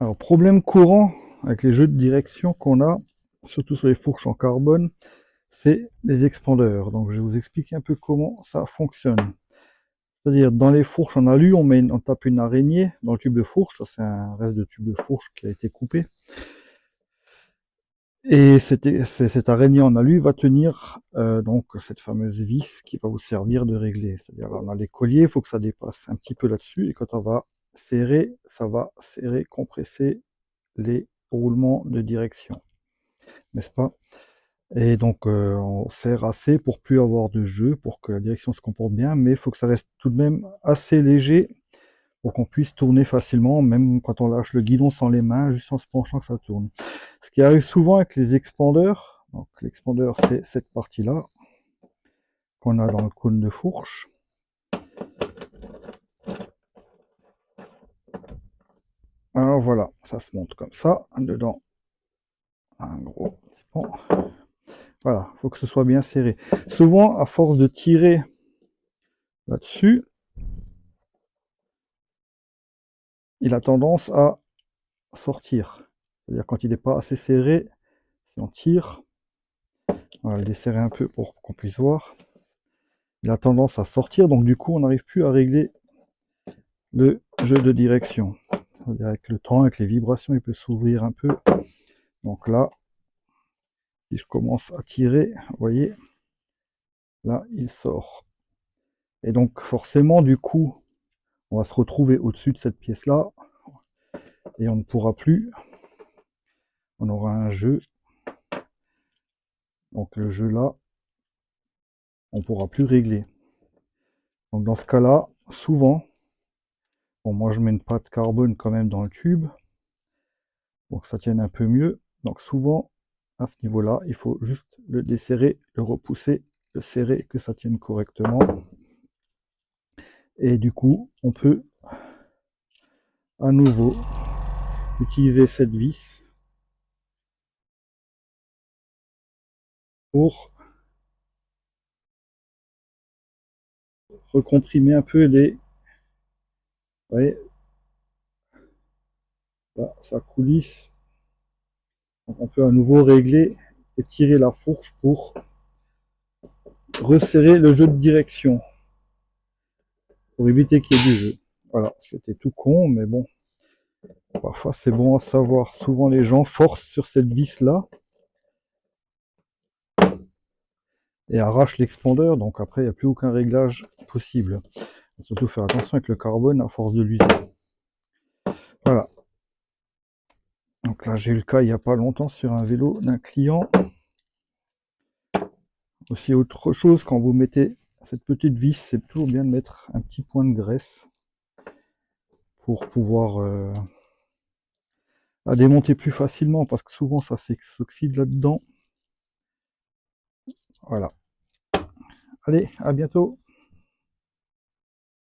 Alors, problème courant avec les jeux de direction qu'on a, surtout sur les fourches en carbone, c'est les expandeurs. Donc, je vais vous expliquer un peu comment ça fonctionne. C'est-à-dire, dans les fourches en alu, on tape une araignée dans le tube de fourche. Ça, c'est un reste de tube de fourche qui a été coupé. Et cette araignée en alu va tenir donc cette fameuse vis qui va vous servir de régler. C'est-à-dire, là, on a les colliers, il faut que ça dépasse un petit peu là-dessus. Et quand on va serrer, ça va serrer, compresser les roulements de direction, n'est-ce pas? Et donc, on serre assez pour plus avoir de jeu, pour que la direction se comporte bien, mais il faut que ça reste tout de même assez léger pour qu'on puisse tourner facilement, même quand on lâche le guidon sans les mains, juste en se penchant que ça tourne. Ce qui arrive souvent avec les expandeurs, donc l'expandeur c'est cette partie-là qu'on a dans le cône de fourche. Alors voilà, ça se monte comme ça, dedans un gros petit pan. Voilà, il faut que ce soit bien serré. Souvent, à force de tirer là-dessus, il a tendance à sortir. C'est-à-dire quand il n'est pas assez serré, si on tire, on va le desserrer un peu pour qu'on puisse voir, il a tendance à sortir, donc du coup on n'arrive plus à régler le jeu de direction. C'est-à-dire avec le temps, avec les vibrations, il peut s'ouvrir un peu. Donc là, si je commence à tirer, vous voyez, là il sort. Et donc forcément, du coup, on va se retrouver au-dessus de cette pièce-là, et on ne pourra plus, on aura un jeu. Donc le jeu là, on ne pourra plus régler. Donc dans ce cas-là, souvent, bon, moi je mets une pâte carbone quand même dans le tube pour que ça tienne un peu mieux. Donc souvent, à ce niveau-là, il faut juste le desserrer, le repousser, le serrer, que ça tienne correctement. Et du coup, on peut à nouveau utiliser cette vis pour recomprimer un peu les... Vous voyez, là, ça coulisse. Donc on peut à nouveau régler et tirer la fourche pour resserrer le jeu de direction, pour éviter qu'il y ait du jeu. Voilà, c'était tout con, mais bon, parfois c'est bon à savoir. Souvent les gens forcent sur cette vis là et arrachent l'expandeur, donc après il n'y a plus aucun réglage possible. Surtout faire attention avec le carbone à force de l'user. Voilà. Donc là j'ai eu le cas il n'y a pas longtemps sur un vélo d'un client. Aussi autre chose, quand vous mettez cette petite vis, c'est toujours bien de mettre un petit point de graisse pour pouvoir la démonter plus facilement, parce que souvent ça s'oxyde là-dedans. Voilà. Allez, à bientôt.